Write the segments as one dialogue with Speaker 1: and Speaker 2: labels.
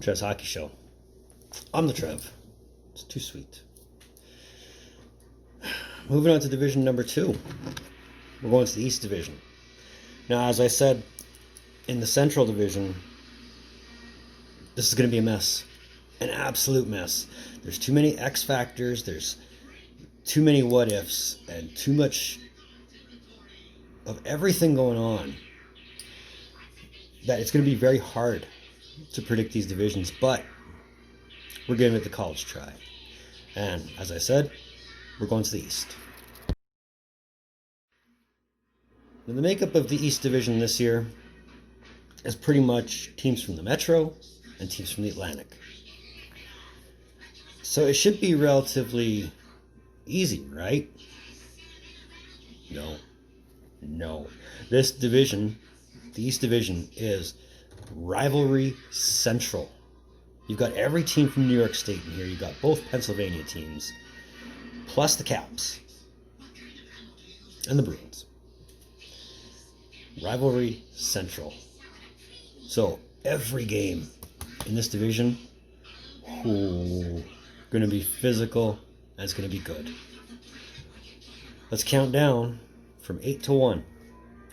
Speaker 1: Trev's Hockey Show. I'm the Trev. It's too sweet. Moving on to Division number 2. We're going to the East Division. Now, as I said, in the Central Division, this is going to be a mess. An absolute mess. There's too many X factors, there's too many what ifs, and too much of everything going on that it's going to be very hard to predict these divisions, but we're giving it the college try. And as I said, we're going to the East. Now, the makeup of the East Division this year is pretty much teams from the Metro and teams from the Atlantic. So it should be relatively easy, right? No. This division, the East Division, is rivalry central. You've got every team from New York State in here. You've got both Pennsylvania teams, plus the Caps and the Bruins. Rivalry central. So every game in this division, going to be physical, and it's going to be good. Let's count down from 8 to 1,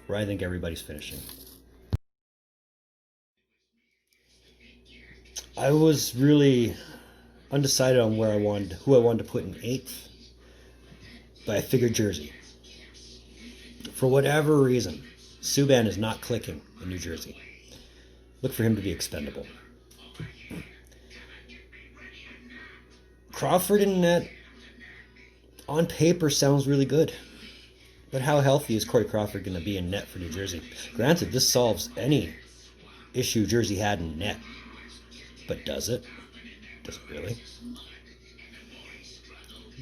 Speaker 1: where I think everybody's finishing. I was really undecided on who I wanted to put in 8th, but I figured Jersey. For whatever reason, Subban is not clicking in New Jersey. Look for him to be expendable. Crawford in net, on paper, sounds really good. But how healthy is Corey Crawford going to be in net for New Jersey? Granted, this solves any issue Jersey had in net. But does it? Does it really?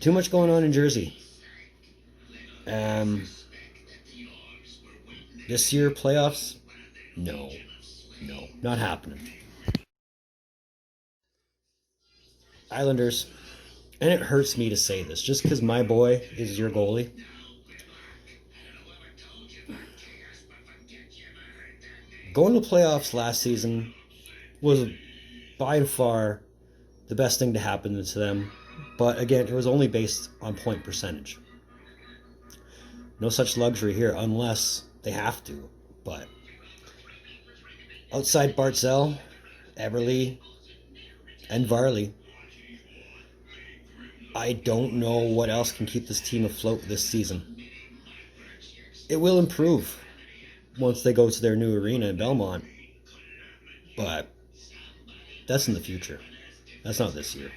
Speaker 1: Too much going on in Jersey. This year, playoffs? No, not happening. Islanders, and it hurts me to say this, just because my boy is your goalie. Going to playoffs last season was by far the best thing to happen to them, but again, it was only based on point percentage. No such luxury here unless they have to, but outside Barzal, Eberle, and Varley, I don't know what else can keep this team afloat this season. It will improve once they go to their new arena in Belmont, but that's in the future. That's not this year.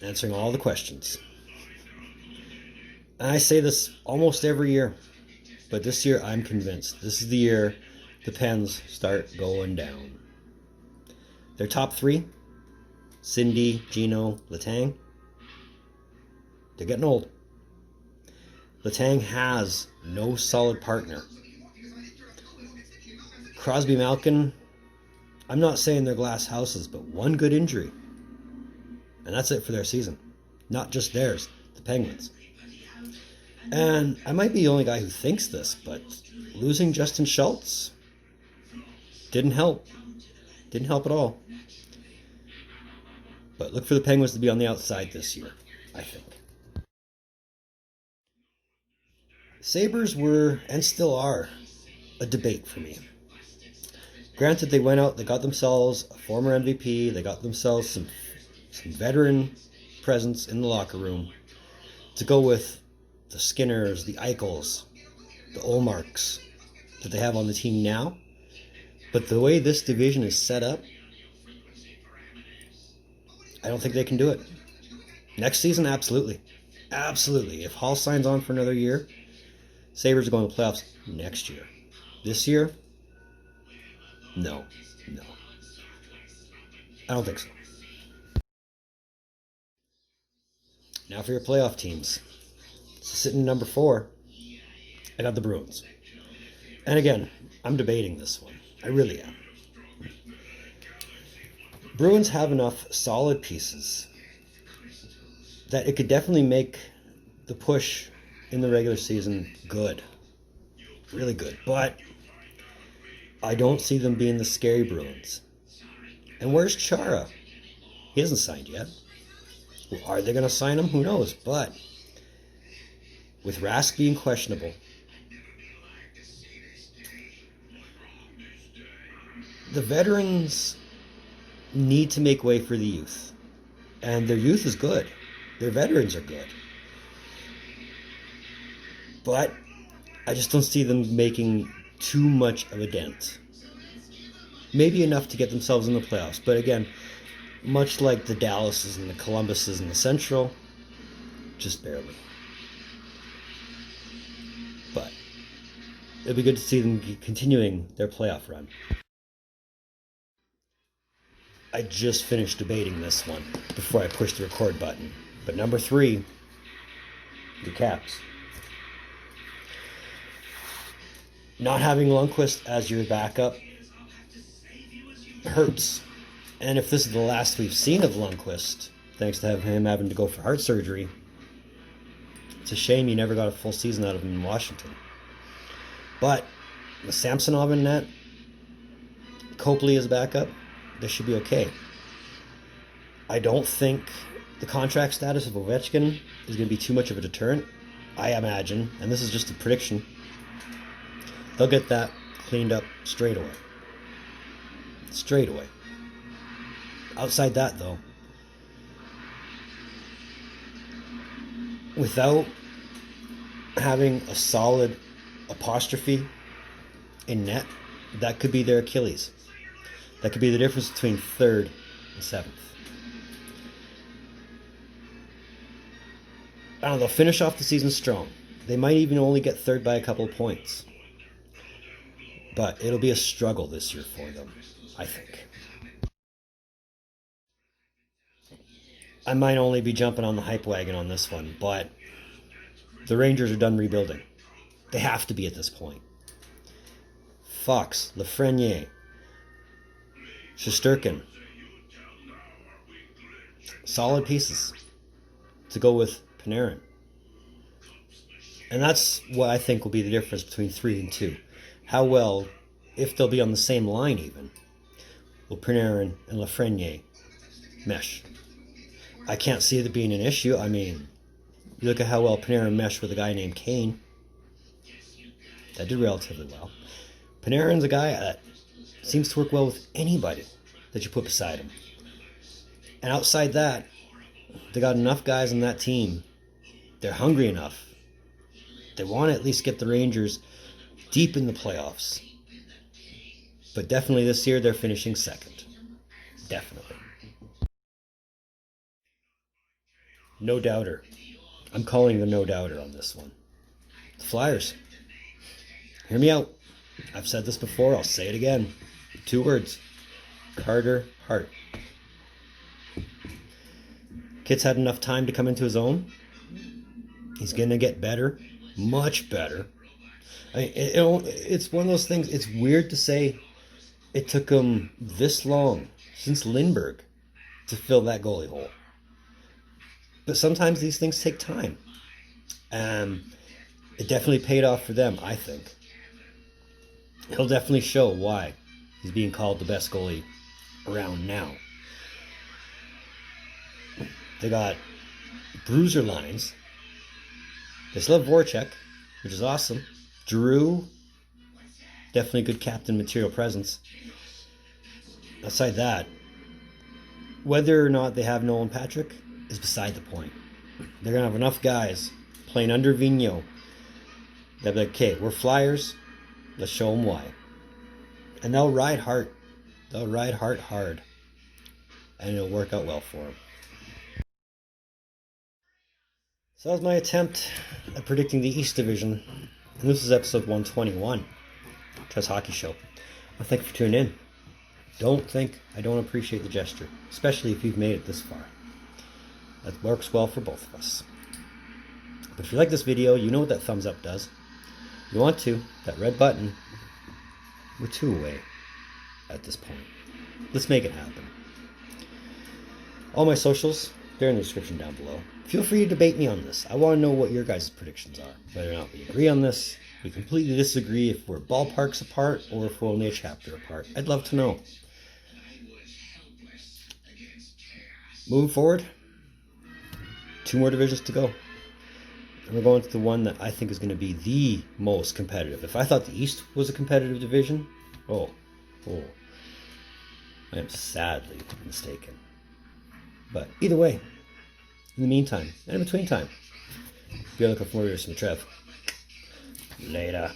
Speaker 1: Answering all the questions. And I say this almost every year, but this year I'm convinced. This is the year the Pens start going down. Their top 3, Cindy, Gino, Letang, they're getting old. Letang has no solid partner. Crosby, Malkin, I'm not saying they're glass houses, but one good injury. And that's it for their season. Not just theirs, the Penguins. And I might be the only guy who thinks this, but losing Justin Schultz didn't help. Didn't help at all. But look for the Penguins to be on the outside this year, I think. Sabres were, and still are, a debate for me. Granted, they went out, they got themselves a former MVP, they got themselves some veteran presence in the locker room to go with the Skinners, the Eichels, the Olmarks that they have on the team now. But the way this division is set up, I don't think they can do it. Next season, absolutely. Absolutely. If Hall signs on for another year, Sabres are going to playoffs next year. This year, no. I don't think so. Now for your playoff teams. Sitting number 4, I got the Bruins. And again, I'm debating this one. I really am. Bruins have enough solid pieces that it could definitely make the push in the regular season good. Really good. But I don't see them being the scary Bruins. And where's Chara? He hasn't signed yet. Well, are they going to sign him? Who knows? But with Rask being questionable, the veterans need to make way for the youth. And their youth is good. Their veterans are good. But I just don't see them making too much of a dent. Maybe enough to get themselves in the playoffs. But again, much like the Dallases and the Columbuses in the Central, just barely. But it'd be good to see them continuing their playoff run. I just finished debating this one before I pushed the record button. But number 3, the Caps. Not having Lundqvist as your backup hurts. And if this is the last we've seen of Lundqvist, thanks to him having to go for heart surgery, it's a shame you never got a full season out of him in Washington. But with Samsonov in net, Copley as backup, this should be okay. I don't think the contract status of Ovechkin is going to be too much of a deterrent. I imagine, and this is just a prediction, they'll get that cleaned up straight away. Straight away. Outside that, though, without having a solid apostrophe in net, that could be their Achilles. That could be the difference between 3rd and 7th. I don't know, they'll finish off the season strong. They might even only get 3rd by a couple of points. But it'll be a struggle this year for them, I think. I might only be jumping on the hype wagon on this one, but the Rangers are done rebuilding. They have to be at this point. Fox, Lafreniere, Shesterkin. Solid pieces to go with Panarin. And that's what I think will be the difference between 3 and 2. How well, if they'll be on the same line even, will Panarin and Lafreniere mesh? I can't see it being an issue. I mean, you look at how well Panarin meshed with a guy named Kane. That did relatively well. Panarin's a guy that seems to work well with anybody that you put beside him. And outside that, they got enough guys on that team. They're hungry enough. They want to at least get the Rangers deep in the playoffs. But definitely this year, they're finishing 2nd. Definitely. No doubter. I'm calling the no doubter on this one. The Flyers. Hear me out. I've said this before. I'll say it again. 2 words. Carter Hart. Kid's had enough time to come into his own. He's going to get better. Much better. I mean, it's one of those things. It's weird to say it took him this long, since Lindbergh, to fill that goalie hole. But sometimes these things take time. It definitely paid off for them, I think. He'll definitely show why he's being called the best goalie around now. They got bruiser lines. They still have Voracek, which is awesome. Drew, definitely good captain material presence. Outside that, whether or not they have Nolan Patrick is beside the point. They're going to have enough guys playing under Vigneault. They'll be like, okay, we're Flyers. Let's show them why. And they'll ride Hart. They'll ride Hart hard. And it'll work out well for them. So that was my attempt at predicting the East Division. And this is episode 121. Trev's Hockey Show. Well, thank you for tuning in. Don't think I don't appreciate the gesture, especially if you've made it this far. That works well for both of us. But if you like this video, you know what that thumbs up does. If you want to, that red button, we're 2 away at this point. Let's make it happen. All my socials, they're in the description down below. Feel free to debate me on this. I want to know what your guys' predictions are. Whether or not we agree on this, We completely disagree if we're ballparks apart or if we're only a chapter apart. I'd love to know. Moving forward, 2 more divisions to go. And we're going to the one that I think is going to be the most competitive. If I thought the East was a competitive division, oh, I am sadly mistaken. But either way, in the meantime, and in between time, be on the lookout for more videos from Trev. Later.